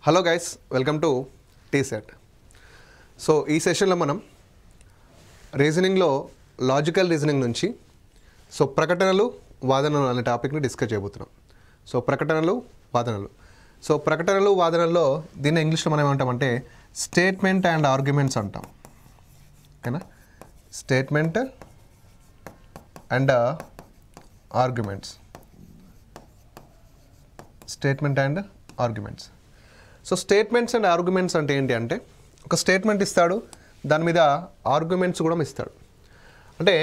Hello guys, welcome to TSET. So ఈ సెషన్లో మనం రీజనింగ్లో లాజికల్ రీజనింగ్ నుంచి ప్రకటనలు వాదనలు అనే టాపిక్ని డిస్కస్ చేయబోతున్నాం. ప్రకటనలు వాదనల్లో దీన్ని ఇంగ్లీష్లో మనం ఏమంటామంటే స్టేట్మెంట్ అండ్ ఆర్గ్యుమెంట్స్ అంటాం. ఓకేనా? Statement and arguments. Statements and arguments అంటే ఏంటి అంటే, ఒక స్టేట్మెంట్ ఇస్తాడు, దాని మీద ఆర్గ్యుమెంట్స్ కూడా ఇస్తాడు. అంటే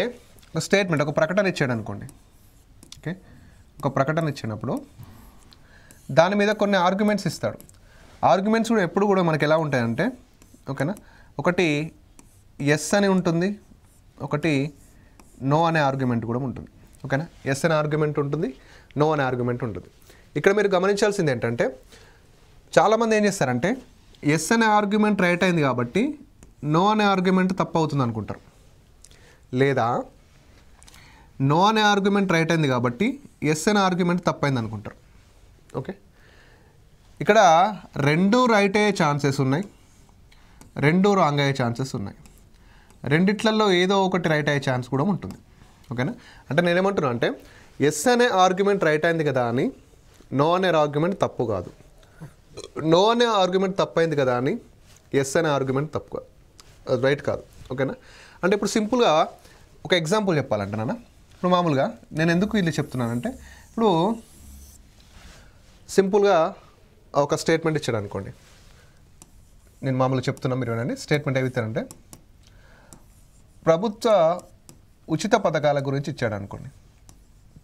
ఒక స్టేట్మెంట్, ఒక ప్రకటన ఇచ్చాడు అనుకోండి. ఓకే, ఒక ప్రకటన ఇచ్చినప్పుడు దాని మీద కొన్ని ఆర్గ్యుమెంట్స్ ఇస్తాడు. ఆర్గ్యుమెంట్స్ కూడా ఎప్పుడు కూడా మనకి ఎలా ఉంటాయంటే, ఓకేనా, ఒకటి ఎస్ అని ఉంటుంది, ఒకటి నో అనే ఆర్గ్యుమెంట్ కూడా ఉంటుంది. ఓకేనా? ఎస్ అనే ఆర్గ్యుమెంట్ ఉంటుంది, నో అనే ఆర్గ్యుమెంట్ ఉంటుంది. ఇక్కడ మీరు గమనించాల్సింది ఏంటంటే, చాలామంది ఏం చేస్తారంటే ఎస్ అనే ఆర్గ్యుమెంట్ రైట్ అయింది కాబట్టి నో అనే ఆర్గ్యుమెంట్ తప్పు అవుతుంది అనుకుంటారు, లేదా నో అనే ఆర్గ్యుమెంట్ రైట్ అయింది కాబట్టి ఎస్ అనే ఆర్గ్యుమెంట్ తప్పైంది అనుకుంటారు. ఓకే, ఇక్కడ రెండు రైట్ అయ్యే ఛాన్సెస్ ఉన్నాయి, రెండు రాంగ్ అయ్యే ఛాన్సెస్ ఉన్నాయి. రెండిట్లలో ఏదో ఒకటి రైట్ అయ్యే ఛాన్స్ కూడా ఉంటుంది. ఓకేనా? అంటే నేనేమంటున్నా అంటే ఎస్ అనే ఆర్గ్యుమెంట్ రైట్ అయింది కదా అని నో అనే ఆర్గ్యుమెంట్ తప్పు కాదు, నో అనే ఆర్గ్యుమెంట్ తప్పైంది కదా అని ఎస్ అనే ఆర్గ్యుమెంట్ తప్పు కాదు, రైట్ కాదు. ఓకేనా? అంటే ఇప్పుడు సింపుల్గా ఒక ఎగ్జాంపుల్ చెప్పాలంటే నాన్న, ఇప్పుడు మామూలుగా నేను ఎందుకు ఇది చెప్తున్నానంటే, ఇప్పుడు సింపుల్గా ఒక స్టేట్మెంట్ ఇచ్చాడు అనుకోండి, నేను మామూలుగా చెప్తున్నాను, మీరు ఏమండి స్టేట్మెంట్ ఏమిస్తారంటే ప్రభుత్వ ఉచిత పథకాల గురించి ఇచ్చాడు అనుకోండి.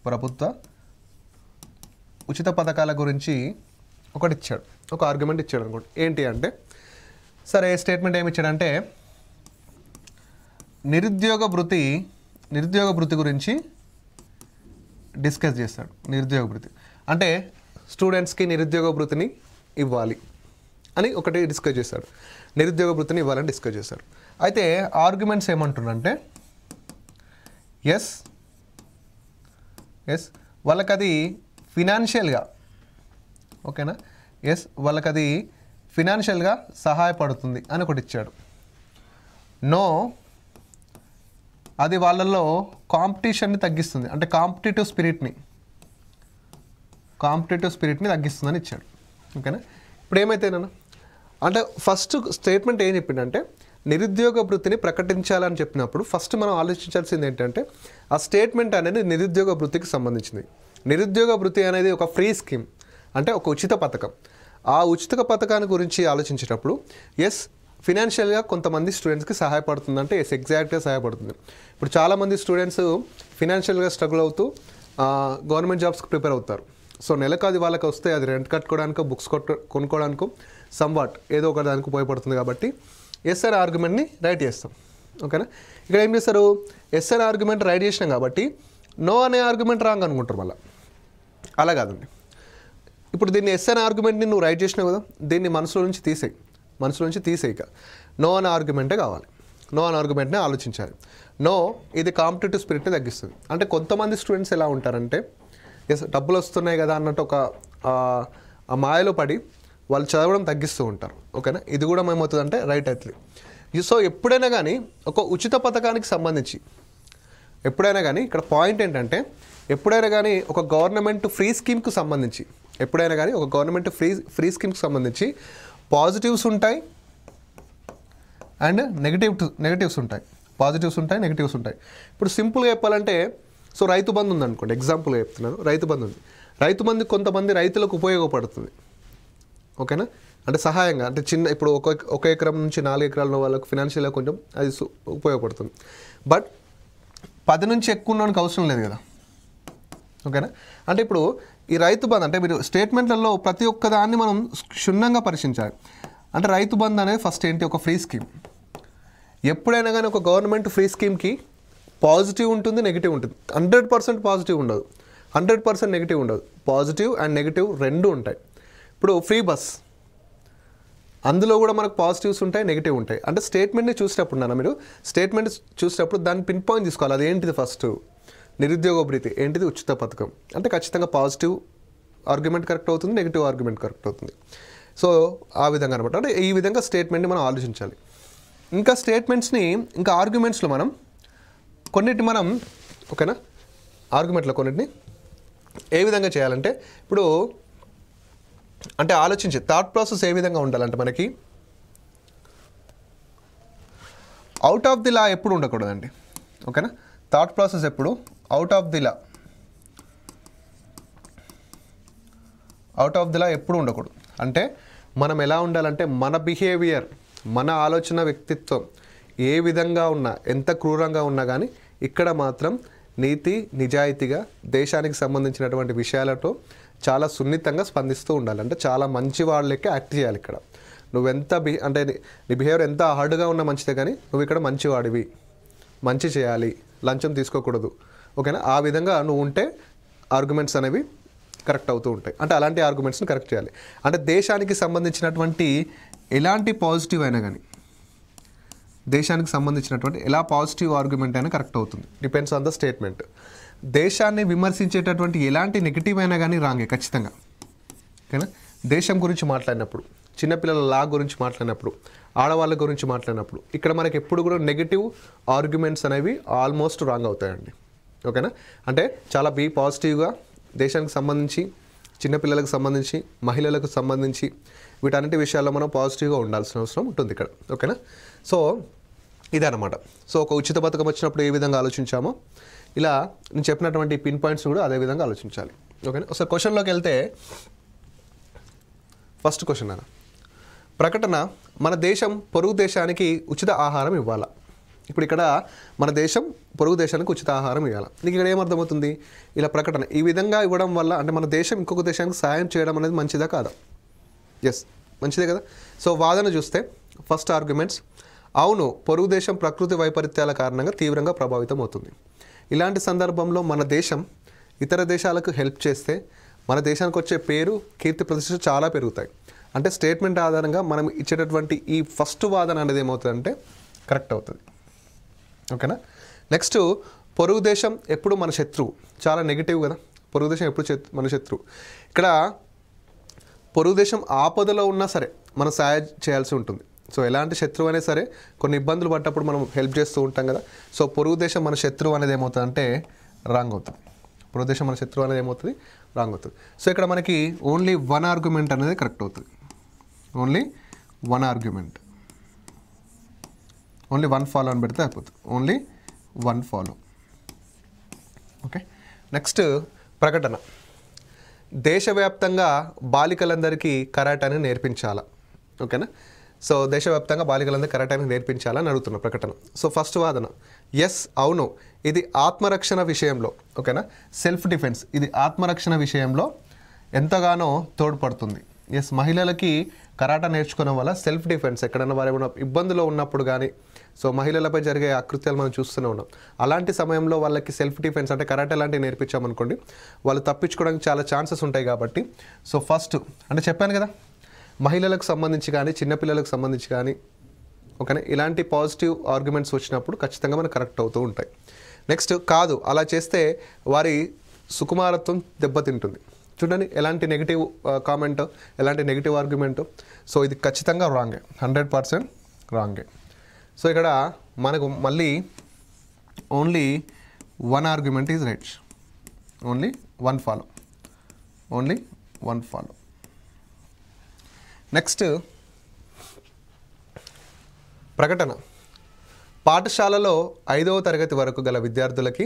ప్రభుత్వ ఉచిత పథకాల గురించి ఒకటి ఇచ్చాడు, ఒక ఆర్గ్యుమెంట్ ఇచ్చాడు అనుకోండి. ఏంటి అంటే, సరే స్టేట్మెంట్ ఏమి ఇచ్చాడంటే నిరుద్యోగ భృతి గురించి డిస్కస్ చేస్తాడు. నిరుద్యోగ భృతి అంటే స్టూడెంట్స్కి నిరుద్యోగ భృతిని ఇవ్వాలి అని ఒకటి డిస్కస్ చేస్తాడు, నిరుద్యోగ భృతిని ఇవ్వాలని డిస్కస్ చేస్తాడు. అయితే ఆర్గ్యుమెంట్స్ ఏమంటున్నంటే ఎస్ వాళ్ళకి అది ఫినాన్షియల్గా, ఓకేనా, ఎస్ వాళ్ళకి అది ఫినాన్షియల్గా సహాయపడుతుంది అని ఒకటి ఇచ్చాడు. నో అది వాళ్ళల్లో కాంపిటీషన్ని తగ్గిస్తుంది, అంటే కాంపిటేటివ్ స్పిరిట్ని తగ్గిస్తుందని ఇచ్చాడు. ఓకేనా? ఇప్పుడు ఏమైతేనా అంటే ఫస్ట్ స్టేట్మెంట్ ఏం చెప్పిందంటే నిరుద్యోగ భృతిని ప్రకటించాలని చెప్పినప్పుడు ఫస్ట్ మనం ఆలోచించాల్సింది ఏంటంటే ఆ స్టేట్మెంట్ అనేది నిరుద్యోగ భృతికి సంబంధించింది. నిరుద్యోగ భృతి అనేది ఒక ఫ్రీ స్కీమ్, అంటే ఒక ఉచిత పథకం. ఆ ఉచిత పథకాన్ని గురించి ఆలోచించేటప్పుడు ఎస్ ఫినాన్షియల్గా కొంతమంది స్టూడెంట్స్కి సహాయపడుతుందంటే ఎస్ ఎగ్జాక్ట్గా సహాయపడుతుంది. ఇప్పుడు చాలామంది స్టూడెంట్స్ ఫినాన్షియల్గా స్ట్రగుల్ అవుతూ గవర్నమెంట్ జాబ్స్కి ప్రిపేర్ అవుతారు. సో నెలకు అది వాళ్ళకి వస్తే అది రెంట్ కట్టుకోవడానికో బుక్స్ కొనుక్కోవడానికో సంవాట్ ఏదో ఒక దానికి ఉపయోగపడుతుంది. కాబట్టి ఎస్ అనే ఆర్గ్యుమెంట్ని రైట్ చేస్తాం. ఓకేనా? ఇక్కడ ఏం చేస్తారు, ఎస్ అనే ఆర్గ్యుమెంట్ రైట్ చేసినాం కాబట్టి నో అనే ఆర్గ్యుమెంట్ రాంగ్ అనుకుంటారు. మళ్ళీ అలా కాదండి. ఇప్పుడు దీన్ని ఎస్ అనే ఆర్గ్యుమెంట్ని నువ్వు రైట్ చేసినావు కదా, దీన్ని మనసులో నుంచి తీసేయక నో అనే ఆర్గ్యుమెంటే కావాలి, నో అనే ఆర్గ్యుమెంట్నే ఆలోచించాలి. నో ఇది కాంపిటేటివ్ స్పిరిట్ని తగ్గిస్తుంది. అంటే కొంతమంది స్టూడెంట్స్ ఎలా ఉంటారంటే ఎస్ డబ్బులు వస్తున్నాయి కదా అన్నట్టు ఒక ఆ మాయలో పడి వాళ్ళు చదవడం తగ్గిస్తూ ఉంటారు. ఓకేనా? ఇది కూడా ఏమవుతుందంటే రైట్ అవుతుంది. సో ఎప్పుడైనా కానీ ఒక ఉచిత పథకానికి సంబంధించి ఎప్పుడైనా కానీ ఇక్కడ పాయింట్ ఏంటంటే, ఎప్పుడైనా కానీ ఒక గవర్నమెంట్ ఫ్రీ స్కీమ్కి సంబంధించి పాజిటివ్స్ ఉంటాయి అండ్ నెగిటివ్స్ ఉంటాయి. ఇప్పుడు సింపుల్గా చెప్పాలంటే, సో రైతు బంధు ఉంది అనుకోండి, ఎగ్జాంపుల్గా చెప్తున్నాను. రైతు బంధు కొంతమంది రైతులకు ఉపయోగపడుతుంది. ఓకేనా? అంటే సహాయంగా, అంటే చిన్న ఇప్పుడు ఒక ఎకరం నుంచి 4 ఎకరాల వాళ్ళకు ఫినాన్షియల్గా కొంచెం అది ఉపయోగపడుతుంది. బట్ 10 నుంచి ఎక్కువ ఉండడానికి అవసరం లేదు కదా. ఓకేనా? అంటే ఇప్పుడు ఈ రైతు బంధు అంటే మీరు స్టేట్మెంట్లలో ప్రతి ఒక్క దాన్ని మనం క్షుణ్ణంగా పరిశీలించాలి. అంటే రైతు బంధు అనేది ఫస్ట్ ఏంటి, ఒక ఫ్రీ స్కీమ్. ఎప్పుడైనా కానీ ఒక గవర్నమెంట్ ఫ్రీ స్కీమ్కి పాజిటివ్ ఉంటుంది, నెగిటివ్ ఉంటుంది. 100% పాజిటివ్ ఉండదు, 100% నెగిటివ్ ఉండదు. పాజిటివ్ అండ్ నెగిటివ్ రెండు ఉంటాయి. ఇప్పుడు ఫ్రీ బస్, అందులో కూడా మనకు పాజిటివ్స్ ఉంటాయి, నెగిటివ్ ఉంటాయి. అంటే స్టేట్మెంట్ని చూసేటప్పుడు మీరు స్టేట్మెంట్ చూసేటప్పుడు దాన్ని పిన్ పాయింట్ తీసుకోవాలి. అది ఏంటిది, ఫస్ట్ నిరుద్యోగ భృతి ఏంటిది, ఉచిత పథకం అంటే ఖచ్చితంగా పాజిటివ్ ఆర్గ్యుమెంట్ కరెక్ట్ అవుతుంది, నెగిటివ్ ఆర్గ్యుమెంట్ కరెక్ట్ అవుతుంది. సో ఆ విధంగా అనమాట. అంటే ఈ విధంగా స్టేట్మెంట్ని మనం ఆలోచించాలి. ఇంకా స్టేట్మెంట్స్ని ఇంకా ఆర్గ్యుమెంట్స్లో మనం కొన్నిటిని మనం ఓకేనా ఆర్గ్యుమెంట్లో కొన్నిటిని ఏ విధంగా చేయాలంటే ఇప్పుడు అంటే ఆలోచించి థాట్ ప్రాసెస్ ఏ విధంగా ఉండాలంటే మనకి అవుట్ ఆఫ్ ది లా ఎప్పుడు ఉండకూడదండి. ఓకేనా థాట్ ప్రాసెస్ ఎప్పుడు అవుట్ ఆఫ్ ది లా ఎప్పుడు ఉండకూడదు. అంటే మనం ఎలా ఉండాలంటే మన బిహేవియర్, మన ఆలోచన, వ్యక్తిత్వం ఏ విధంగా ఉన్నా, ఎంత క్రూరంగా ఉన్నా కానీ ఇక్కడ మాత్రం నీతి నిజాయితీగా దేశానికి సంబంధించినటువంటి విషయాలతో చాలా సున్నితంగా స్పందిస్తూ ఉండాలి. అంటే చాలా మంచి వాళ్ళకే యాక్ట్ చేయాలి. ఇక్కడ నువ్వెంత అంటే నీ బిహేవియర్ ఎంత హార్డ్గా ఉన్నా మంచిదే, కానీ నువ్వు ఇక్కడ మంచివాడివి, మంచి చేయాలి, లంచం తీసుకోకూడదు. ఓకేనా ఆ విధంగా నువ్వు ఉంటే ఆర్గ్యుమెంట్స్ అనేవి కరెక్ట్ అవుతూ ఉంటాయి. అంటే అలాంటి ఆర్గ్యుమెంట్స్ని కరెక్ట్ చేయాలి. అంటే దేశానికి సంబంధించినటువంటి ఎలాంటి పాజిటివ్ అయినా కానీ, దేశానికి సంబంధించినటువంటి ఎలా పాజిటివ్ ఆర్గ్యుమెంట్ అయినా కరెక్ట్ అవుతుంది, డిపెండ్స్ ఆన్ ద స్టేట్మెంట్. దేశాన్ని విమర్శించేటటువంటి ఎలాంటి నెగిటివ్ అయినా కానీ రాంగే ఖచ్చితంగా. ఓకేనా దేశం గురించి మాట్లాడినప్పుడు, చిన్నపిల్లల లా గురించి మాట్లాడినప్పుడు, ఆడవాళ్ళ గురించి మాట్లాడినప్పుడు ఇక్కడ మనకి ఎప్పుడు కూడా నెగిటివ్ ఆర్గ్యుమెంట్స్ అనేవి ఆల్మోస్ట్ రాంగ్ అవుతాయండి. ఓకేనా అంటే చాలా పాజిటివ్గా దేశానికి సంబంధించి, చిన్నపిల్లలకు సంబంధించి, మహిళలకు సంబంధించి వీటన్నిటి విషయాల్లో మనం పాజిటివ్గా ఉండాల్సిన అవసరం ఉంటుంది ఇక్కడ. ఓకేనా సో ఇదన్నమాట. సో ఒక ఉచిత పథకం వచ్చినప్పుడు ఏ విధంగా ఆలోచించామో ఇలా నేను చెప్పినటువంటి పిన్ పాయింట్స్ కూడా అదే విధంగా ఆలోచించాలి. ఓకేనా ఒకసారి క్వశ్చన్లోకి వెళ్తే ఫస్ట్ క్వశ్చన్ అన్న ప్రకటన, మన దేశం పొరుగు దేశానికి ఉచిత ఆహారం ఇవ్వాలా. ఇప్పుడు ఇక్కడ మన దేశం పొరుగు దేశానికి ఉచిత ఆహారం ఇవ్వాలి. నీకు ఇక్కడ ఏమర్థమవుతుంది, ఇలా ప్రకటన ఈ విధంగా ఇవ్వడం వల్ల అంటే మన దేశం ఇంకొక దేశానికి సాయం చేయడం అనేది మంచిదా కాదా? ఎస్ మంచిదే కదా. సో వాదన చూస్తే ఫస్ట్ ఆర్గ్యుమెంట్స్, అవును పొరుగు దేశం ప్రకృతి వైపరీత్యాల కారణంగా తీవ్రంగా ప్రభావితం అవుతుంది. ఇలాంటి సందర్భంలో మన దేశం ఇతర దేశాలకు హెల్ప్ చేస్తే మన దేశానికి వచ్చే పేరు, కీర్తి ప్రతిష్టలు చాలా పెరుగుతాయి. అంటే స్టేట్మెంట్ ఆధారంగా మనం ఇచ్చేటటువంటి ఈ ఫస్ట్ వాదన అనేది ఏమవుతుందంటే కరెక్ట్ అవుతుంది. ఓకేనా నెక్స్ట్, పొరుగు దేశం ఎప్పుడు మన శత్రువు, చాలా నెగిటివ్ కదా. పొరుగు దేశం ఎప్పుడు మన శత్రువు. ఇక్కడ పొరుగు దేశం ఆపదలో ఉన్నా సరే మనం సహాయం చేయాల్సి ఉంటుంది. సో ఎలాంటి శత్రువు అయినా సరే కొన్ని ఇబ్బందులు పడ్డప్పుడు మనం హెల్ప్ చేస్తూ ఉంటాం కదా. సో పొరుగు దేశం మన శత్రువు అనేది ఏమవుతుందంటే రాంగ్ అవుతుంది. పొరుగు దేశం మన శత్రువు అనేది ఏమవుతుంది రాంగ్ అవుతుంది. సో ఇక్కడ మనకి ఓన్లీ వన్ ఆర్గ్యుమెంట్ అనేది కరెక్ట్ అవుతుంది. Only one argument, only one follow అని పెడితే అయిపోతుంది. Only one follow. Okay next ప్రకటన, దేశవ్యాప్తంగా బాలికలందరికీ కరాటేని నేర్పించాలా. ఓకేనా సో దేశవ్యాప్తంగా బాలికలందరికీ కరాటేని నేర్పించాలని అడుగుతున్న ప్రకటన. సో ఫస్ట్ వాదన ఎస్ అవును, ఇది ఆత్మరక్షణ విషయంలో, ఓకేనా సెల్ఫ్ డిఫెన్స్, ఇది ఆత్మరక్షణ విషయంలో ఎంతగానో తోడ్పడుతుంది. ఎస్ మహిళలకి కరాటా నేర్చుకోవడం వల్ల సెల్ఫ్ డిఫెన్స్, ఎక్కడైనా వారు ఏమైనా ఇబ్బందులో ఉన్నప్పుడు కానీ, సో మహిళలపై జరిగే అకృత్యాలు మనం చూస్తూనే ఉన్నాం. అలాంటి సమయంలో వాళ్ళకి సెల్ఫ్ డిఫెన్స్ అంటే కరాటే లాంటివి నేర్పించామనుకోండి, వాళ్ళు తప్పించుకోవడానికి చాలా ఛాన్సెస్ ఉంటాయి. కాబట్టి సో ఫస్ట్ అంటే చెప్పాను కదా, మహిళలకు సంబంధించి కానీ చిన్నపిల్లలకు సంబంధించి కానీ ఓకేనా ఇలాంటి పాజిటివ్ ఆర్గ్యుమెంట్స్ వచ్చినప్పుడు ఖచ్చితంగా మనకు కరెక్ట్ అవుతూ ఉంటాయి. నెక్స్ట్ కాదు, అలా చేస్తే వారి సుకుమారత్వం దెబ్బతింటుంది. చూడండి ఎలాంటి నెగిటివ్ కామెంట్, ఎలాంటి నెగిటివ్ ఆర్గ్యుమెంట్. సో ఇది ఖచ్చితంగా రాంగే, 100% రాంగే. సో ఇక్కడ మనకు మళ్ళీ only one argument is right, only one follow, only one follow. Next ప్రకటన, పాఠశాలలో 5వ తరగతి వరకు గల విద్యార్థులకి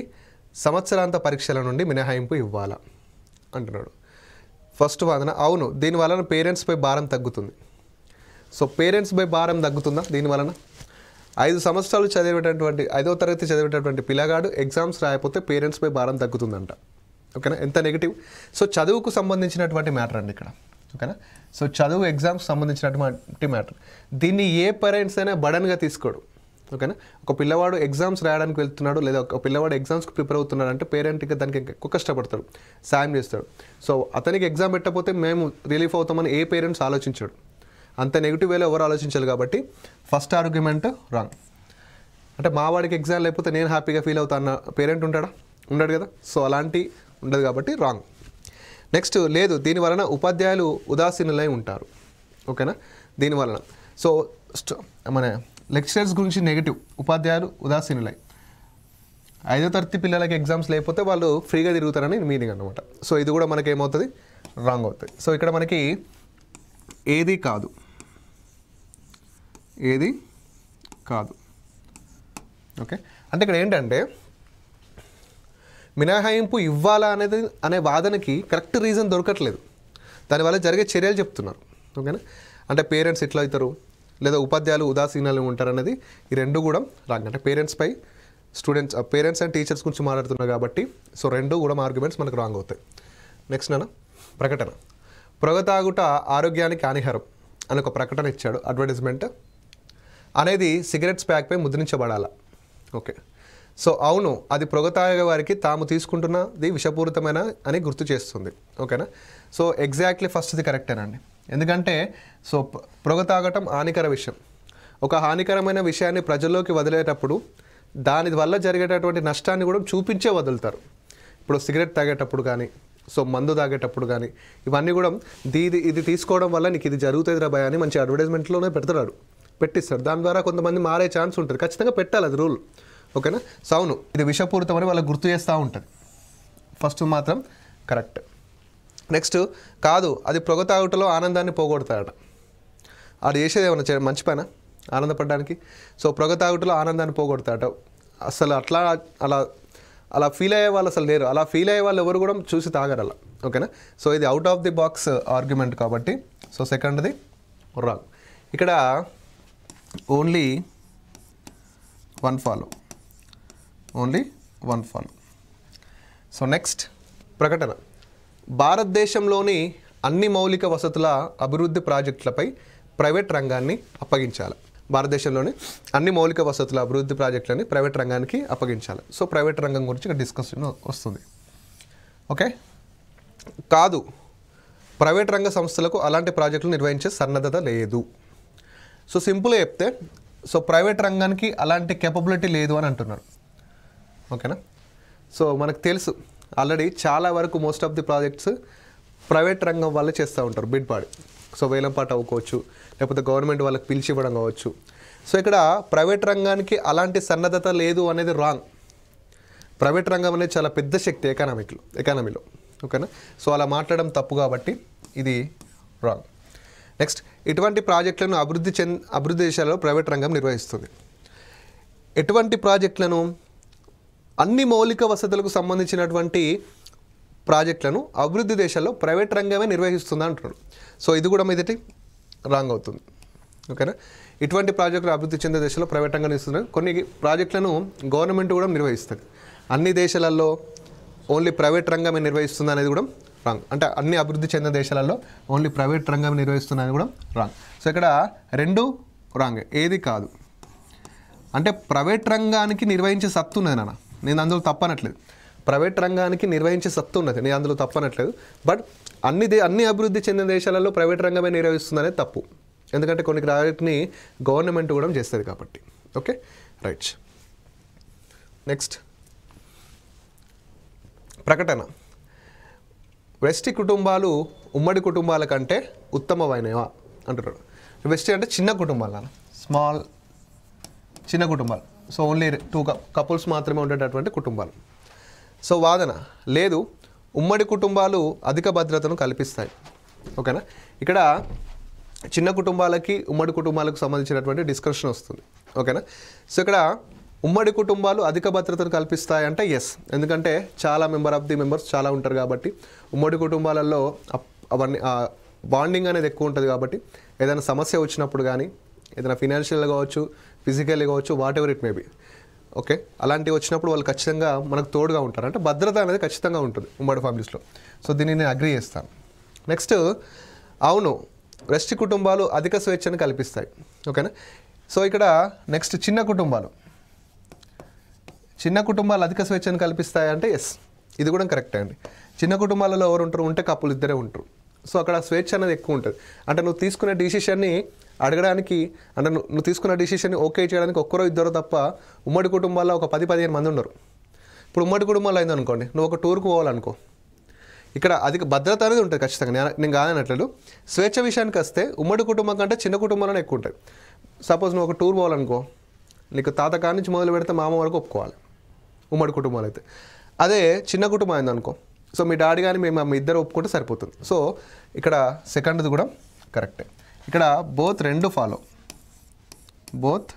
సంవత్సరాంత పరీక్షల నుండి మినహాయింపు ఇవ్వాలా అంటున్నాడు. ఫస్ట్ వాదన అవును, దీనివలన పేరెంట్స్పై భారం తగ్గుతుంది. సో పేరెంట్స్పై భారం తగ్గుతుందా దీనివలన? 5 సంవత్సరాలు చదివేటటువంటి 5వ తరగతి చదివేటటువంటి పిల్లగాడు ఎగ్జామ్స్ రాయకపోతే పేరెంట్స్పై భారం తగ్గుతుందంట. ఓకేనా ఎంత నెగిటివ్. సో చదువుకు సంబంధించినటువంటి మ్యాటర్ అండి ఇక్కడ. ఓకేనా సో చదువు ఎగ్జామ్స్ సంబంధించినటువంటి మ్యాటర్. దీన్ని ఏ పేరెంట్స్ అయినా బడన్గా తీసుకోడు. ఓకేనా ఒక పిల్లవాడు ఎగ్జామ్స్ రాయడానికి వెళ్తున్నాడు లేదా ఒక పిల్లవాడు ఎగ్జామ్స్కి ప్రిపేర్ అవుతున్నాడు అంటే పేరెంట్కి దానికి ఎక్కువ కష్టపడతాడు, సాయం చేస్తాడు. సో అతనికి ఎగ్జామ్ పెట్టకపోతే మేము రిలీఫ్ అవుతామని ఏ పేరెంట్స్ ఆలోచించాడు. అంత నెగిటివ్ వేలో ఎవరు ఆలోచించాలి. కాబట్టి ఫస్ట్ ఆర్గ్యుమెంట్ రాంగ్. అంటే మా వాడికి ఎగ్జామ్ లేకపోతే నేను హ్యాపీగా ఫీల్ అవుతా అన్న పేరెంట్ ఉంటాడా? ఉండడు కదా. సో అలాంటి ఉండదు కాబట్టి రాంగ్. నెక్స్ట్ లేదు, దీనివలన ఉపాధ్యాయులు ఉదాసీనులై ఉంటారు. ఓకేనా దీనివలన. సో మన లెక్చరర్స్ గురించి నెగిటివ్, ఉపాధ్యాయులు ఉదాసీనులై 5వ తరగతి పిల్లలకి ఎగ్జామ్స్ లేకపోతే వాళ్ళు ఫ్రీగా తిరుగుతారని మీనింగ్ అనమాట. సో ఇది కూడా మనకి ఏమవుతుంది, రాంగ్ అవుతుంది. సో ఇక్కడ మనకి ఏది కాదు, ఏది కాదు. ఓకే, అంటే ఇక్కడ ఏంటంటే మినహాయింపు ఇవ్వాలా అనే వాదనకి కరెక్ట్ రీజన్ దొరకట్లేదు, దానివల్ల జరిగే చర్యలు చెప్తున్నారు. ఓకేనా, అంటే పేరెంట్స్ ఎట్లా అవుతారు లేదా ఉపాధ్యాయులు ఉదాసీనాలు ఉంటారు అనేది ఈ రెండు కూడా రాంగ్. అంటే పేరెంట్స్ అండ్ టీచర్స్ గురించి మాట్లాడుతున్నారు కాబట్టి సో రెండు కూడా ఆర్గ్యుమెంట్స్ మనకు రాంగ్ అవుతాయి. నెక్స్ట్ నాన్న ప్రకటన. పొగ తాగుట ఆరోగ్యానికి హానికరం అని ఒక ప్రకటన ఇచ్చాడు. అడ్వర్టైజ్మెంట్ అనేది సిగరెట్స్ ప్యాక్పై ముద్రించబడాల. ఓకే, సో అవును, అది పొగ తాగే వారికి తాము తీసుకుంటున్నది విషపూరితమైన అని గుర్తు చేస్తుంది. ఓకేనా, సో ఎగ్జాక్ట్లీ ఫస్ట్ది కరెక్టేనండి. ఎందుకంటే సో పొగ తాగటం హానికర విషయం. ఒక హానికరమైన విషయాన్ని ప్రజల్లోకి వదిలేటప్పుడు దాని వల్ల జరిగేటటువంటి నష్టాన్ని కూడా చూపించే వదులుతారు. ఇప్పుడు సిగరెట్ తాగేటప్పుడు కానీ సో మందు తాగేటప్పుడు కానీ ఇవన్నీ కూడా ఇది తీసుకోవడం వల్ల నీకు ఇది జరుగుతుంది రా భయ అని మంచి అడ్వర్టైజ్మెంట్లోనే పెట్టిస్తాడు. దాని ద్వారా కొంతమంది మారే ఛాన్స్ ఉంటుంది, ఖచ్చితంగా పెట్టాలి, అది రూల్. ఓకేనా, సో అవును ఇది విషపూరితమని వాళ్ళకి గుర్తు చేస్తూ ఉంటుంది. ఫస్ట్ మాత్రం కరెక్ట్. నెక్స్ట్ కాదు, అది పొగ తాగుటలో ఆనందాన్ని పోగొడతాడట. అది చేసేది ఏమన్నా మంచి పైన ఆనందపడడానికి? సో పొగ తాగుటలో ఆనందాన్ని పోగొడతాడట. అసలు అలా ఫీల్ అయ్యే వాళ్ళు అసలు లేరు. అలా ఫీల్ అయ్యే వాళ్ళు ఎవరు కూడా చూసి తాగరు అలా. ఓకేనా, సో ఇది out of the box argument కాబట్టి సో సెకండ్ది రాంగ్. ఇక్కడ only one follow. So next ప్రకటన. భారతదేశంలోని అన్ని మౌలిక వసతుల అభివృద్ధి ప్రాజెక్టులపై ప్రైవేట్ రంగాన్ని అప్పగించాలి. భారతదేశంలోని అన్ని మౌలిక వసతుల అభివృద్ధి ప్రాజెక్టులని ప్రైవేట్ రంగానికి అప్పగించాలి. సో ప్రైవేట్ రంగం గురించి ఇక్కడ డిస్కషన్ వస్తుంది. ఓకే, కాదు, ప్రైవేట్ రంగ సంస్థలకు అలాంటి ప్రాజెక్టులు నిర్వహించే సన్నద్ధత లేదు. సో సింపుల్గా చెప్తే సో ప్రైవేట్ రంగానికి అలాంటి కేపబిలిటీ లేదు అని అంటున్నారు. ఓకేనా, సో మనకు తెలుసు ఆల్రెడీ చాలా వరకు most of the projects private రంగం వాళ్ళే చేస్తూ ఉంటారు, బిడ్ పాడి. సో వేలంపాట అవ్వుకోవచ్చు, లేకపోతే గవర్నమెంట్ వాళ్ళకి పిలిచి ఇవ్వడం కావచ్చు. సో ఇక్కడ ప్రైవేట్ రంగానికి అలాంటి సన్నద్ధత లేదు అనేది రాంగ్. ప్రైవేట్ రంగం అనేది చాలా పెద్ద శక్తి ఎకానమీలో. ఓకేనా, సో అలా మాట్లాడడం తప్పు కాబట్టి ఇది రాంగ్. నెక్స్ట్, ఇటువంటి ప్రాజెక్టులను అభివృద్ధి దేశాలలో ప్రైవేట్ రంగం నిర్వహిస్తుంది. ఎటువంటి ప్రాజెక్టులను? అన్ని మౌలిక వసతులకు సంబంధించినటువంటి ప్రాజెక్టులను అభివృద్ధి దేశాల్లో ప్రైవేట్ రంగమే నిర్వహిస్తుంది అంటున్నాడు. సో ఇది కూడా మీదటి రాంగ్ అవుతుంది. ఓకేనా, ఇటువంటి ప్రాజెక్టులు అభివృద్ధి చెందే దేశాల్లో ప్రైవేట్ రంగం నిర్వహిస్తున్నారు. కొన్ని ప్రాజెక్టులను గవర్నమెంట్ కూడా నిర్వహిస్తుంది. అన్ని దేశాలలో ఓన్లీ ప్రైవేట్ రంగమే నిర్వహిస్తుంది అనేది కూడా రాంగ్. అంటే అన్ని అభివృద్ధి చెందిన దేశాలలో ఓన్లీ ప్రైవేట్ రంగం నిర్వహిస్తుంది అనేది కూడా రాంగ్. సో ఇక్కడ రెండు రాంగ్, ఏది కాదు. అంటే ప్రైవేట్ రంగానికి నిర్వహించే సత్తు ఉన్నది నాన్న, నేను అందులో తప్పనట్లేదు. ప్రైవేట్ రంగానికి నిర్వహించే సత్తు ఉన్నది, నేను అందులో తప్పనట్లేదు. బట్ అన్ని అభివృద్ధి చెందిన దేశాలలో ప్రైవేట్ రంగమే నిర్వహిస్తుంది అనేది తప్పు. ఎందుకంటే కొన్ని ప్రాజెక్ట్ని గవర్నమెంట్ కూడా చేస్తుంది కాబట్టి. Okay, right. నెక్స్ట్ ప్రకటన. వెస్టి కుటుంబాలు ఉమ్మడి కుటుంబాల కంటే ఉత్తమమైనవా అంటున్నాడు. వెస్టి అంటే చిన్న కుటుంబాలు నాన్న, చిన్న కుటుంబాలు. సో ఓన్లీ 2 కపుల్స్ మాత్రమే ఉండేటటువంటి కుటుంబాలు. సో వాదన లేదు, ఉమ్మడి కుటుంబాలు అధిక భద్రతను కల్పిస్తాయి. ఓకేనా, ఇక్కడ చిన్న కుటుంబాలకి ఉమ్మడి కుటుంబాలకు సంబంధించినటువంటి డిస్కషన్ వస్తుంది. ఓకేనా, సో ఇక్కడ ఉమ్మడి కుటుంబాలు అధిక భద్రతను కల్పిస్తాయంటే ఎస్, ఎందుకంటే చాలా మెంబర్స్ చాలా ఉంటారు కాబట్టి ఉమ్మడి కుటుంబాలలో అవన్నీ బాండింగ్ అనేది ఎక్కువ ఉంటుంది కాబట్టి ఏదైనా సమస్య వచ్చినప్పుడు కానీ ఏదైనా ఫినాన్షియల్గా కావచ్చు, ఫిజికల్లీ కావచ్చు, what ever it may be. Okay, అలాంటివి వచ్చినప్పుడు వాళ్ళు ఖచ్చితంగా మనకు తోడుగా ఉంటారు. అంటే భద్రత అనేది ఖచ్చితంగా ఉంటుంది ఉమ్మడి ఫ్యామిలీస్లో. సో దీన్ని నేను అగ్రీ చేస్తాను. నెక్స్ట్, అవును, వెస్టి కుటుంబాలు అధిక స్వేచ్ఛను కల్పిస్తాయి. ఓకేనా, సో ఇక్కడ నెక్స్ట్ చిన్న కుటుంబాలు అధిక స్వేచ్ఛను కల్పిస్తాయి అంటే ఎస్, ఇది కూడా కరెక్టే అండి. చిన్న కుటుంబాలలో ఎవరు ఉంటారు? ఉంటే కప్పులు ఇద్దరే ఉంటారు. సో అక్కడ స్వేచ్ఛ అనేది ఎక్కువ ఉంటుంది. అంటే నువ్వు తీసుకునే డిసిషన్ని అడగడానికి, అంటే నువ్వు తీసుకున్న డిసిషన్ని ఓకే చేయడానికి ఒక్కరో ఇద్దరు తప్ప ఉమ్మడి కుటుంబాల్లో ఒక 10-15 మంది ఉన్నారు. ఇప్పుడు ఉమ్మడి కుటుంబాల్లో అయిందనుకోండి, నువ్వు ఒక టూర్కి పోవాలనుకో, ఇక్కడ అధిక భద్రత అనేది ఉంటుంది ఖచ్చితంగా, నేను కాదనట్లేదు. స్వేచ్ఛ విషయానికి వస్తే ఉమ్మడి కుటుంబం కంటే చిన్న కుటుంబంలోనే ఎక్కువ ఉంటుంది. సపోజ్ నువ్వు ఒక టూర్ పోవాలనుకో, నీకు తాత కాడి నుంచి మొదలు పెడితే మామ వరకు ఒప్పుకోవాలి ఉమ్మడి కుటుంబాలు అయితే. అదే చిన్న కుటుంబం అయిందనుకో, సో మీ డాడీ కానీ మీ ఇద్దరు ఒప్పుకుంటే సరిపోతుంది. సో ఇక్కడ సెకండ్ది కూడా కరెక్టే. ఇక్కడ both 2 follow, both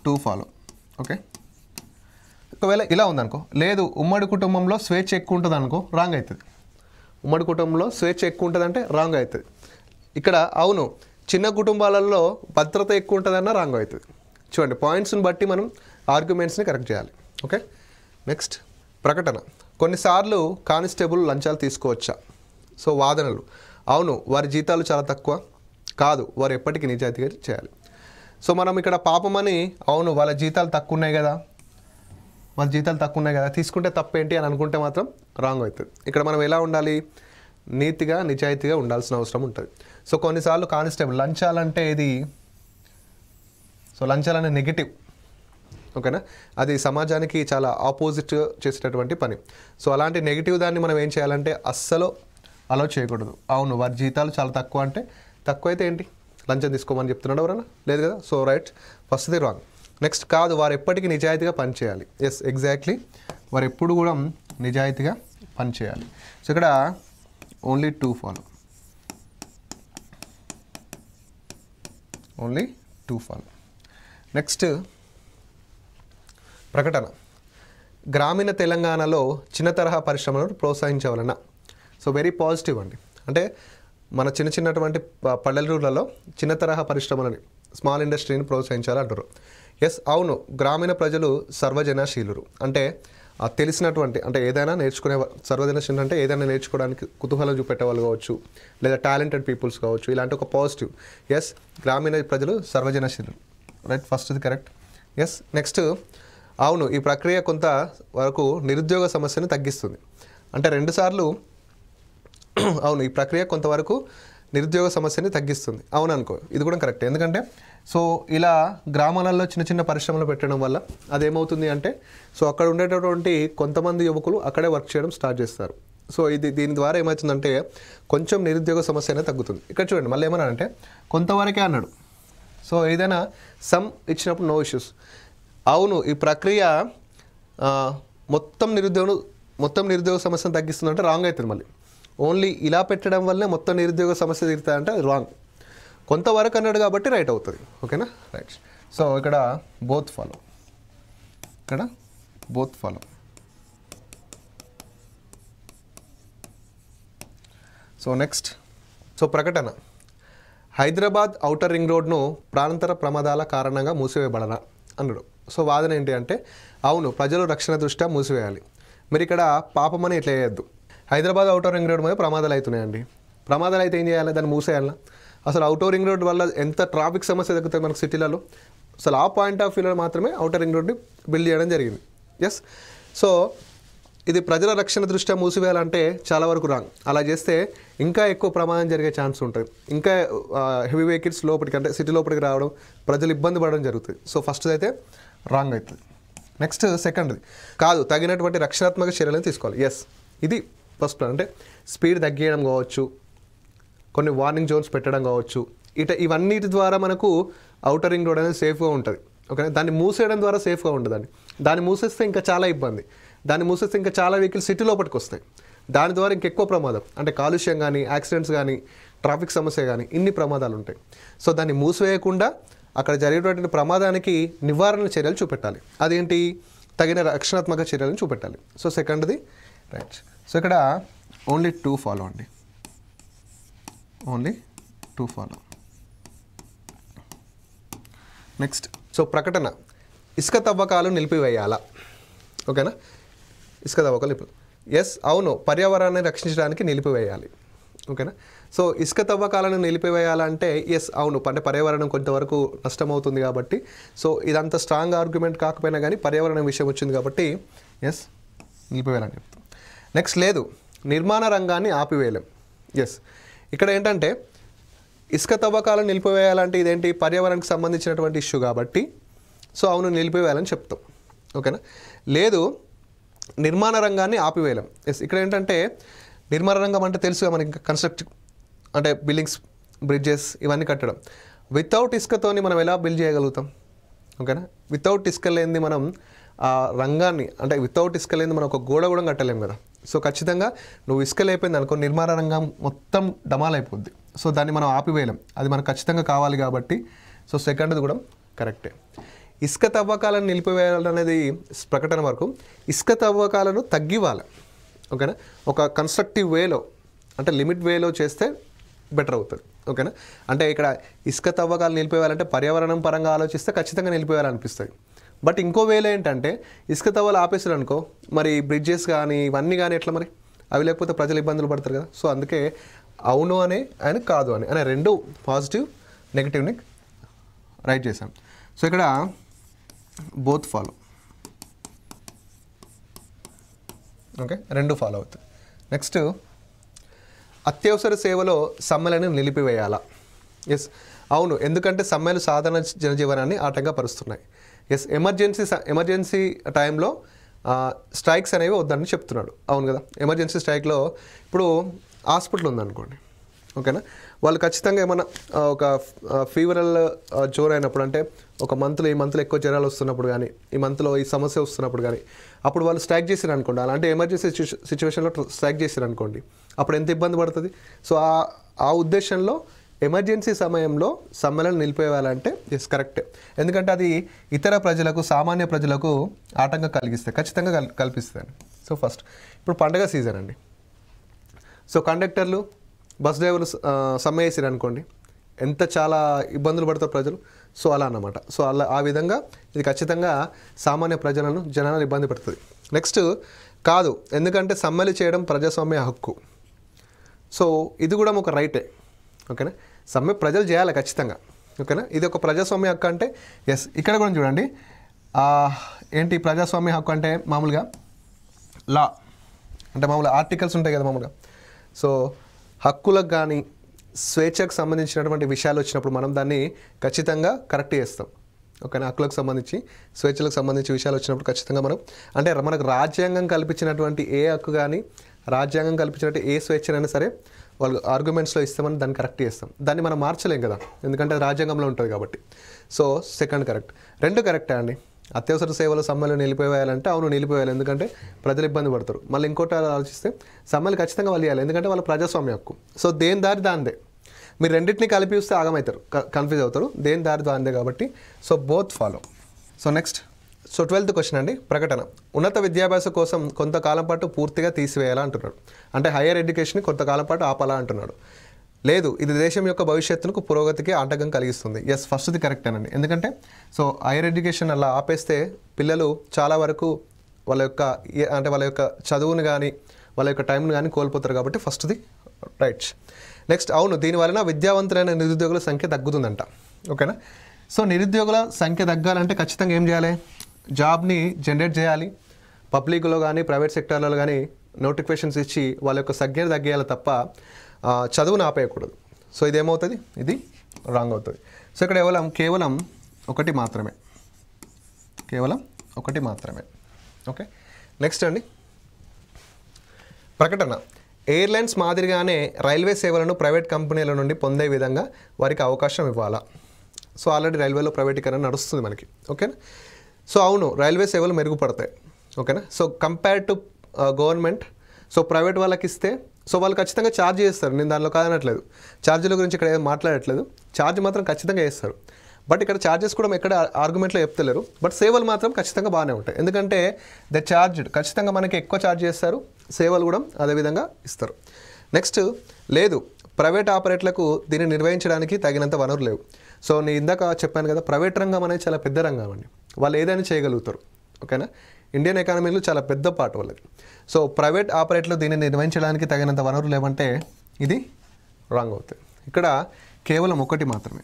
2 follow. Okay, ఒకవేళ ఇలా ఉందనుకో, లేదు ఉమ్మడి కుటుంబంలో స్వేచ్ఛ ఎక్కువ ఉంటుంది అనుకో, రాంగ్ అవుతుంది. ఉమ్మడి కుటుంబంలో స్వేచ్ఛ ఎక్కువ ఉంటుంది అంటే రాంగ్ అవుతుంది. ఇక్కడ అవును చిన్న కుటుంబాలలో భద్రత ఎక్కువ ఉంటుందన్న రాంగ్ అవుతుంది. చూడండి, పాయింట్స్ని బట్టి మనం ఆర్గ్యుమెంట్స్ని కరెక్ట్ చేయాలి. ఓకే, నెక్స్ట్ ప్రకటన. కొన్నిసార్లు కానిస్టేబుల్ లంచాలు తీసుకోవచ్చా? సో వాదనలు, అవును వారి జీతాలు చాలా తక్కువ, కాదు వారు ఎప్పటికీ నిజాయితీగా చేయాలి. సో మనం ఇక్కడ పాపమని, అవును వాళ్ళ జీతాలు తక్కువ ఉన్నాయి కదా, వాళ్ళ జీతాలు తక్కువ ఉన్నాయి కదా, తీసుకుంటే తప్పేంటి అని అనుకుంటే మాత్రం రాంగ్ అవుతుంది. ఇక్కడ మనం ఎలా ఉండాలి? నీతిగా నిజాయితీగా ఉండాల్సిన అవసరం ఉంటుంది. సో కొన్నిసార్లు కానిస్టేబుల్ లంచాలంటే ఇది, సో లంచాలనే నెగిటివ్. ఓకేనా, అది సమాజానికి చాలా ఆపోజిట్ చేసేటటువంటి పని. సో అలాంటి నెగిటివ్ దాన్ని మనం ఏం చేయాలంటే అస్సలు అలౌ చేయకూడదు. అవును వారి జీతాలు చాలా తక్కువ అంటే, తక్కువ అయితే ఏంటి లంచం తీసుకోమని చెప్తున్నాడు ఎవరన్నా? లేదు కదా. సో రైట్, ఫస్ట్ది రాంగ్. నెక్స్ట్, కాదు వారు ఎప్పటికీ నిజాయితీగా పనిచేయాలి. ఎస్ ఎగ్జాక్ట్లీ, వారు ఎప్పుడు కూడా నిజాయితీగా పనిచేయాలి. సో ఇక్కడ only 2 follow, only 2 follow. Next ప్రకటన. గ్రామీణ తెలంగాణలో చిన్న తరహా పరిశ్రమలను ప్రోత్సహించవలన. సో వెరీ పాజిటివ్ అండి. అంటే మన చిన్నటువంటి పల్లెటూర్లలో చిన్న తరహా పరిశ్రమలని, స్మాల్ ఇండస్ట్రీని ప్రోత్సహించాలంటారు. ఎస్ అవును, గ్రామీణ ప్రజలు సర్వజనశీలురు. అంటే తెలిసినటువంటి, అంటే ఏదైనా నేర్చుకునే, సర్వజనశీలు అంటే ఏదైనా నేర్చుకోవడానికి కుతూహలం చూపెట్టే వాళ్ళు కావచ్చు, లేదా టాలెంటెడ్ పీపుల్స్ కావచ్చు, ఇలాంటి ఒక పాజిటివ్. ఎస్ గ్రామీణ ప్రజలు సర్వజనశీలురు. రైట్, ఫస్ట్ది కరెక్ట్. ఎస్ నెక్స్ట్, అవును ఈ ప్రక్రియ కొంత వరకు నిరుద్యోగ సమస్యను తగ్గిస్తుంది. అంటే 2 సార్లు అవును ఈ ప్రక్రియ కొంతవరకు నిరుద్యోగ సమస్యని తగ్గిస్తుంది. అవును అనుకో, ఇది కూడా కరెక్ట్. ఎందుకంటే సో ఇలా గ్రామాలలో చిన్న పరిశ్రమలు పెట్టడం వల్ల అదేమవుతుంది అంటే, సో అక్కడ ఉండేటటువంటి కొంతమంది యువకులు అక్కడే వర్క్ చేయడం స్టార్ట్ చేస్తారు. సో దీని ద్వారా ఏమవుతుందంటే కొంచెం నిరుద్యోగ సమస్య అనేది తగ్గుతుంది. ఇక్కడ చూడండి మళ్ళీ ఏమన్నాడంటే కొంతవరకే అన్నాడు. సో ఏదైనా సమ్ ఇచ్చినప్పుడు నో ఇష్యూస్. అవును ఈ ప్రక్రియ మొత్తం నిరుద్యోగ సమస్యను తగ్గిస్తుందంటే రాంగ్ అవుతుంది. మళ్ళీ ఓన్లీ ఇలా పెట్టడం వల్లే మొత్తం నిరుద్యోగ సమస్య తీరుతుందంటే అది రాంగ్. కొంతవరకు అన్నాడు కాబట్టి రైట్ అవుతుంది. ఓకేనా, రైట్. సో ఇక్కడ బోత్ ఫాలో, ఇక్కడ both follow. So next, so ప్రకటన. హైదరాబాద్ ఔటర్ రింగ్ రోడ్ను ప్రాంతర ప్రమాదాల కారణంగా మూసివేయబడన అన్నాడు. సో వాదన ఏంటి అంటే, అవును ప్రజలు రక్షణ దృష్ట్యా మూసివేయాలి. మీరు ఇక్కడ పాపమని ఇట్లా వేయద్దు. హైదరాబాద్ ఔటర్ రింగ్ రోడ్ మీద ప్రమాదాలు అవుతున్నాయండి. ప్రమాదాలు అయితే ఏం చేయాలి? దాన్ని మూసేయాలా? అసలు ఔటర్ రింగ్ రోడ్ వల్ల ఎంత ట్రాఫిక్ సమస్య తగ్గుతాయి మనకు సిటీలలో. అసలు ఆ పాయింట్ ఆఫ్ వ్యూలో మాత్రమే ఔటర్ రింగ్ రోడ్ని బిల్డ్ చేయడం జరిగింది. ఎస్, సో ఇది ప్రజల రక్షణ దృష్ట్యా మూసివేయాలంటే చాలా వరకు రాంగ్. అలా చేస్తే ఇంకా ఎక్కువ ప్రమాదం జరిగే ఛాన్స్ ఉంటుంది. ఇంకా హెవీ వెహికల్స్ లోపలికి, అంటే సిటీ లోపలికి రావడం, ప్రజలు ఇబ్బంది పడడం జరుగుతుంది. సో ఫస్ట్ అయితే రాంగ్ అవుతుంది. నెక్స్ట్ సెకండ్ది, కాదు తగినటువంటి రక్షణాత్మక చర్యలను తీసుకోవాలి. ఎస్, ఇది ఫస్ట్ ప్లాన్. అంటే స్పీడ్ తగ్గియడం కావచ్చు, కొన్ని వార్నింగ్ జోన్స్ పెట్టడం కావచ్చు, ఇవన్నిటి ద్వారా మనకు ఔటర్ రింగ్ రోడ్ అనేది సేఫ్గా ఉంటుంది. ఓకే, దాన్ని మూసేయడం ద్వారా సేఫ్గా ఉండదండి. దాన్ని మూసేస్తే ఇంకా చాలా ఇబ్బంది. దాన్ని మూసేస్తే ఇంకా చాలా వెహికల్స్ సిటీ లోపలికి వస్తాయి. దాని ద్వారా ఇంకెక్కువ ప్రమాదం, అంటే కాలుష్యం కానీ, యాక్సిడెంట్స్ కానీ, ట్రాఫిక్ సమస్య కానీ, ఇన్ని ప్రమాదాలు ఉంటాయి. సో దాన్ని మూసివేయకుండా అక్కడ జరిగేటువంటి ప్రమాదానికి నివారణ చర్యలు చూపెట్టాలి. అదేంటి? తగిన రక్షణాత్మక చర్యలను చూపెట్టాలి. సో సెకండ్ది రైట్. సో ఇక్కడ ఓన్లీ 2 ఫాలో అండి, ఓన్లీ 2 ఫాలో. నెక్స్ట్, సో ప్రకటన. ఇసుక తవ్వకాలు నిలిపివేయాలా? ఓకేనా, ఇసుక తవ్వకాలు ఎస్ అవును పర్యావరణాన్ని రక్షించడానికి నిలిపివేయాలి. ఓకేనా, సో ఇసుక తవ్వకాలను నిలిపివేయాలంటే ఎస్ అవును, అంటే పర్యావరణం కొంతవరకు నష్టమవుతుంది కాబట్టి, సో ఇదంత స్ట్రాంగ్ ఆర్గ్యుమెంట్ కాకపోయినా కానీ పర్యావరణం విషయం వచ్చింది కాబట్టి ఎస్ నిలిపివేయాలని చెప్తాం. నెక్స్ట్, లేదు నిర్మాణ రంగాన్ని ఆపివేయలేం. ఎస్, ఇక్కడ ఏంటంటే ఇసుక తవ్వకాలను నిలిపివేయాలంటే ఇదేంటి, పర్యావరణానికి సంబంధించినటువంటి ఇష్యూ కాబట్టి సో అవును నిలిపివేయాలని చెప్తాం. ఓకేనా, లేదు నిర్మాణ రంగాన్ని ఆపివేయలేం. ఎస్, ఇక్కడ ఏంటంటే నిర్మాణ రంగం అంటే తెలుసుగా మనకి కన్స్ట్రక్ట్ అంటే బిల్డింగ్స్, బ్రిడ్జెస్ ఇవన్నీ కట్టడం. వితౌట్ ఇసుకతోని మనం ఎలా బిల్డ్ చేయగలుగుతాం? ఓకేనా, వితౌట్ ఇసుక లేనిది మనం ఆ రంగాన్ని అంటే వితౌట్ ఇసుక లేనిది మనం ఒక గోడ కూడా కట్టలేం కదా. సో ఖచ్చితంగా నువ్వు ఇసుక లేకపోయింది అనుకో నిర్మాణ రంగం మొత్తం డమాల్ అయిపోద్ది. సో దాన్ని మనం ఆపివేయలేం, అది మనకు ఖచ్చితంగా కావాలి కాబట్టి. సో సెకండ్ది కూడా కరెక్టే. ఇసుక తవ్వకాలను నిలిపివేయాలనేది ప్రకటన వరకు ఇసుక తవ్వకాలను తగ్గివ్వాలి. ఓకేనా, ఒక కన్స్ట్రక్టివ్ వేలో అంటే లిమిట్ వేలో చేస్తే బెటర్ అవుతుంది. ఓకేనా, అంటే ఇక్కడ ఇసుక తవ్వకాలు నిలిపేయాలంటే పర్యావరణం పరంగా ఆలోచిస్తే ఖచ్చితంగా నిలిపేయాలనిపిస్తుంది. బట్ ఇంకో వేలో ఏంటంటే ఇసుక తవ్వలు ఆపేసారు అనుకో, మరి బ్రిడ్జెస్ కానీ ఇవన్నీ కానీ ఎట్లా మరి, అవి లేకపోతే ప్రజలు ఇబ్బందులు పడతారు కదా. సో అందుకే అవును అని ఆయన కాదు అని అనే రెండు పాజిటివ్ నెగిటివ్ని రైట్ చేశాం. సో ఇక్కడ బోత్ ఫాలో. ఓకే, రెండు ఫాలో అవుతుంది. నెక్స్ట్, అత్యవసర సేవలో సమ్మెలను నిలిపివేయాలా? ఎస్, అవును, ఎందుకంటే సమ్మెలు సాధారణ జనజీవనాన్ని ఆటంకపరుస్తున్నాయి. ఎస్, ఎమర్జెన్సీ టైంలో స్ట్రైక్స్ అనేవి వద్దని చెప్తున్నాడు. అవును కదా, ఎమర్జెన్సీ స్ట్రైక్లో ఇప్పుడు హాస్పిటల్ ఉందనుకోండి. ఓకేనా, వాళ్ళు ఖచ్చితంగా ఏమన్నా ఒక ఫీవరల్ జోర్ అయినప్పుడు అంటే ఒక ఈ మంత్లో ఎక్కువ జ్వరాలు వస్తున్నప్పుడు కానీ ఈ మంత్లో ఈ సమస్య వస్తున్నప్పుడు కానీ అప్పుడు వాళ్ళు స్ట్రైక్ చేసారు అనుకోండి, అలాంటి ఎమర్జెన్సీ సిచ్యువేషన్లో స్ట్రైక్ చేసారు అనుకోండి, అప్పుడు ఎంత ఇబ్బంది పడుతుంది. సో ఆ ఉద్దేశంలో ఎమర్జెన్సీ సమయంలో సమ్మెలను నిలిపేయాలంటే ఎస్ కరెక్టే, ఎందుకంటే అది ఇతర ప్రజలకు సామాన్య ప్రజలకు ఆటంకం కలిగిస్తాయి, ఖచ్చితంగా కల్పిస్తుంది. సో ఫస్ట్ ఇప్పుడు పండగ సీజన్ అండి. సో కండక్టర్లు బస్ డ్రైవర్లు సమ్మె చేసారు అనుకోండి, ఎంత చాలా ఇబ్బందులు పడతారు ప్రజలు. సో అలా అన్నమాట. సో అలా ఆ విధంగా ఇది ఖచ్చితంగా సామాన్య జనాలను ఇబ్బంది పెడుతుంది. నెక్స్ట్, కాదు, ఎందుకంటే సమ్మెలు చేయడం ప్రజాస్వామ్య హక్కు. సో ఇది కూడా ఒక రైటే. ఓకేనా, సమ్మె ప్రజలు చేయాలి ఖచ్చితంగా. ఓకేనా, ఇది ఒక ప్రజాస్వామ్య హక్కు అంటే ఎస్. ఇక్కడ కూడా చూడండి, ఏంటి ప్రజాస్వామ్య హక్కు అంటే మామూలుగా లా అంటే మామూలుగా ఆర్టికల్స్ ఉంటాయి కదా మామూలుగా. సో హక్కులకు కానీ స్వేచ్ఛకు సంబంధించినటువంటి విషయాలు వచ్చినప్పుడు మనం దాన్ని ఖచ్చితంగా కరెక్ట్ చేస్తాం. ఓకేనా, హక్కులకు సంబంధించి స్వేచ్ఛలకు సంబంధించి విషయాలు వచ్చినప్పుడు ఖచ్చితంగా మనం అంటే మనకు రాజ్యాంగం కల్పించినటువంటి ఏ హక్కు కానీ రాజ్యాంగం కల్పించినట్టు ఏ స్వేచ్ఛనైనా సరే వాళ్ళు ఆర్గ్యుమెంట్స్లో ఇస్తామని దాన్ని కరెక్ట్ చేస్తాం. దాన్ని మనం మార్చలేం కదా, ఎందుకంటే అది రాజ్యాంగంలో ఉంటుంది కాబట్టి. So second correct. రెండు కరెక్టే అండి. అత్యవసర సేవలు సమ్మెలు నిలిపివేయాలంటే అవును నిలిపివేయాలి, ఎందుకంటే ప్రజలు ఇబ్బంది పడతారు. మళ్ళీ ఇంకోటి ఆలోచిస్తే సమ్మెలు ఖచ్చితంగా వాళ్ళు చేయాలి, ఎందుకంటే వాళ్ళ ప్రజాస్వామ్య హక్కు. సో దేని దారి దాందే. మీరు రెండింటిని కలిపి వస్తే ఆగమవుతారు, కన్ఫ్యూజ్ అవుతారు. దేని దారి దాందే కాబట్టి so both follow. So next, so 12th question అండి. ప్రకటన, ఉన్నత విద్యాభ్యాసం కోసం కొంతకాలం పాటు పూర్తిగా తీసివేయాలా అంటున్నాడు. అంటే హైయర్ ఎడ్యుకేషన్ని కొంతకాలం పాటు ఆపాలా అంటున్నాడు. లేదు, ఇది దేశం యొక్క భవిష్యత్తుకు పురోగతికి ఆటంకం కలిగిస్తుంది. ఎస్, ఫస్ట్ది కరెక్టేనండి. ఎందుకంటే సో హైయర్ ఎడ్యుకేషన్ అలా ఆపేస్తే పిల్లలు చాలా వరకు వాళ్ళ యొక్క చదువును కానీ వాళ్ళ యొక్క టైంను కానీ కోల్పోతారు కాబట్టి ఫస్ట్ది రైట్. నెక్స్ట్, అవును, దీనివలన విద్యావంతులైన నిరుద్యోగుల సంఖ్య తగ్గుతుందంట. ఓకేనా, సో నిరుద్యోగుల సంఖ్య తగ్గాలంటే ఖచ్చితంగా ఏం చేయాలి? జాబ్ని జనరేట్ చేయాలి. పబ్లిక్లో కానీ ప్రైవేట్ సెక్టార్లలో కానీ నోటిఫికేషన్స్ ఇచ్చి వాళ్ళ యొక్క సంఖ్యను తగ్గేయాలి తప్ప చదువును ఆపేయకూడదు. సో ఇదేమవుతుంది? ఇది రాంగ్ అవుతుంది. సో ఇక్కడ కేవలం ఒకటి మాత్రమే. ఓకే, నెక్స్ట్ అండి. ప్రకటన, ఎయిర్లైన్స్ మాదిరిగానే రైల్వే సేవలను ప్రైవేట్ కంపెనీల నుండి పొందే విధంగా వారికి అవకాశం ఇవ్వాలా? సో ఆల్రెడీ రైల్వేలో ప్రైవేటీకరణ నడుస్తుంది మనకి. ఓకేనా, సో అవును, రైల్వే సేవలు మెరుగుపడతాయి. ఓకేనా, so compare to government. So private వాళ్ళకి ఇస్తే సో వాళ్ళు ఖచ్చితంగా ఛార్జ్ చేస్తారు. నేను దానిలో కాదనట్లేదు, ఛార్జీల గురించి ఇక్కడ ఏం మాట్లాడట్లేదు. ఛార్జ్ మాత్రం ఖచ్చితంగా చేస్తారు. బట్ ఇక్కడ ఛార్జెస్ కూడా ఎక్కడ ఆర్గ్యుమెంట్లో చెప్తలేరు. బట్ సేవలు మాత్రం ఖచ్చితంగా బాగానే ఉంటాయి, ఎందుకంటే ద ఛార్జ్డ్ ఖచ్చితంగా మనకి ఎక్కువ ఛార్జ్ చేస్తారు, సేవలు కూడా అదేవిధంగా ఇస్తారు. నెక్స్ట్, లేదు, ప్రైవేట్ ఆపరేటర్లకు దీన్ని నిర్వహించడానికి తగినంత వనరులు లేవు. సో నేను ఇందాక చెప్పాను కదా, ప్రైవేట్ రంగం అనేది చాలా పెద్ద రంగం అండి, వాళ్ళు ఏదైనా చేయగలుగుతారు. ఓకేనా, ఇండియన్ ఎకానమీలో చాలా పెద్ద పార్ట్ వాళ్ళది. సో ప్రైవేట్ ఆపరేటర్లు దీన్ని నిర్వహించడానికి తగినంత వనరులు లేవంటే ఇది రాంగ్ అవుతుంది. ఇక్కడ కేవలం ఒకటి మాత్రమే.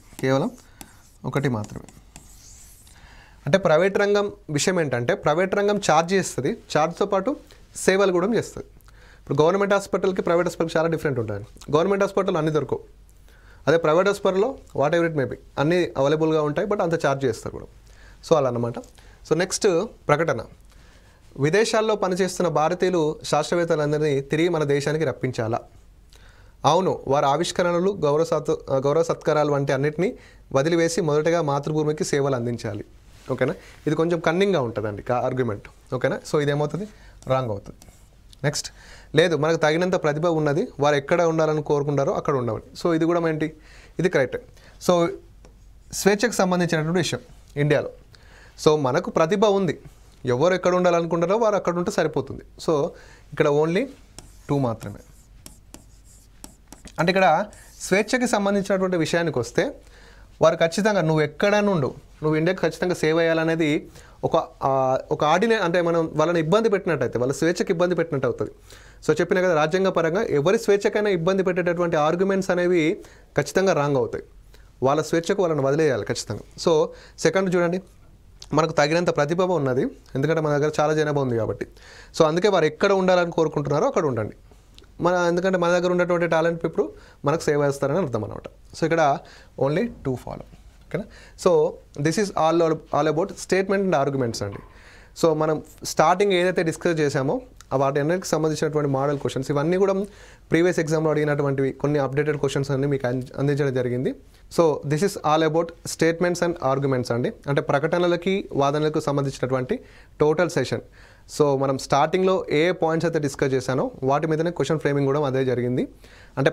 అంటే ప్రైవేట్ రంగం విషయం ఏంటంటే ప్రైవేట్ రంగం ఛార్జ్ చేస్తుంది, ఛార్జ్తో పాటు సేవలు కూడా చేస్తుంది. ఇప్పుడు గవర్నమెంట్ హాస్పిటల్కి ప్రైవేట్ హాస్పిటల్కి చాలా డిఫరెంట్ ఉంటుంది. గవర్నమెంట్ హాస్పిటల్ అన్నీ దొరకవు, అదే ప్రైవేట్ హాస్పిటల్లో వాట్ ఎవర్ ఇట్ మేబీ అన్నీ అవైలబుల్గా ఉంటాయి, బట్ అంత ఛార్జ్ చేస్తారు కూడా. సో అలా అన్నమాట. సో నెక్స్ట్, ప్రకటన, విదేశాల్లో పనిచేస్తున్న భారతీయులు శాస్త్రవేత్తలందరినీ తిరిగి మన దేశానికి రప్పించాలా? అవును, వారి ఆవిష్కరణలు గౌరవ సత్కారాలు వంటి అన్నిటినీ వదిలివేసి మొదటగా మాతృభూమికి సేవలు అందించాలి. ఓకేనా, ఇది కొంచెం కన్నింగ్గా ఉంటుందండి ఆర్గ్యుమెంట్. ఓకేనా, సో ఇదేమవుతుంది, రాంగ్ అవుతుంది. నెక్స్ట్, లేదు మనకు తగినంత ప్రతిభ ఉన్నది, వారు ఎక్కడ ఉండాలని కోరుకుంటారో అక్కడ ఉండవని. సో ఇది కూడా ఏంటి, ఇది కరెక్ట్. సో స్వేచ్ఛకు సంబంధించినటువంటి విషయం ఇండియాలో. సో మనకు ప్రతిభ ఉంది, ఎవరు ఎక్కడ ఉండాలనుకుంటారో వారు అక్కడ ఉంటే సరిపోతుంది. సో ఇక్కడ ఓన్లీ 2 మాత్రమే. అంటే ఇక్కడ స్వేచ్ఛకి సంబంధించినటువంటి విషయానికి వస్తే వారు ఖచ్చితంగా నువ్వు ఎక్కడ నుండు నువ్వు ఇండియాకి ఖచ్చితంగా సేవ్ అయ్యాలనేది ఒక ఆర్డినే, అంటే మనం వాళ్ళని ఇబ్బంది పెట్టినట్టయితే, వాళ్ళ స్వేచ్ఛకి ఇబ్బంది పెట్టినట్టు అవుతుంది. సో చెప్పిన కదా, రాజ్యాంగ పరంగా ఎవరి స్వేచ్ఛకైనా ఇబ్బంది పెట్టేటటువంటి ఆర్గ్యుమెంట్స్ అనేవి ఖచ్చితంగా రాంగ్ అవుతాయి. వాళ్ళ స్వేచ్ఛకు వాళ్ళని వదిలేయాలి ఖచ్చితంగా. సో సెకండ్ చూడండి, మనకు తగినంత ప్రతిభ ఉన్నది, ఎందుకంటే మన దగ్గర చాలా జనాభా ఉంది కాబట్టి. సో అందుకే వారు ఎక్కడ ఉండాలని కోరుకుంటున్నారో అక్కడ ఉండండి. ఎందుకంటే మన దగ్గర ఉన్నటువంటి టాలెంట్ పీపుల్ మనకు సేవ చేస్తారని అర్థం అనమాట. సో ఇక్కడ ఓన్లీ 2 ఫాలో. ఓకేనా, so this is all about statement and arguments అండి. సో మనం స్టార్టింగ్ ఏదైతే డిస్కస్ చేసామో వాటి అన్నిటికి సంబంధించినటువంటి మోడల్ క్వశ్చన్స్ ఇవన్నీ కూడా ప్రీవియస్ ఎగ్జామ్లో అడిగినటువంటివి కొన్ని అప్డేటెడ్ క్వశ్చన్స్ అన్ని మీకు అందించడం జరిగింది. So this is all about statements and arguments అండి, అంటే ప్రకటనలకి వాదనలకు సంబంధించినటువంటి టోటల్ సెషన్. సో మనం స్టార్టింగ్లో ఏ పాయింట్స్ అయితే డిస్కస్ చేశానో వాటి మీదనే క్వశ్చన్ ఫ్రేమింగ్ కూడా అదే జరిగింది. అంటే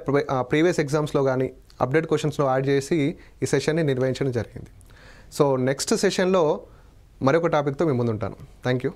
ప్రీవియస్ ఎగ్జామ్స్లో కానీ అప్డేట్ క్వశ్చన్స్లో యాడ్ చేసి ఈ సెషన్ని నిర్వహించడం జరిగింది. సో నెక్స్ట్ సెషన్లో మరొక టాపిక్తో మీ ముందు ఉంటాను. Thank you.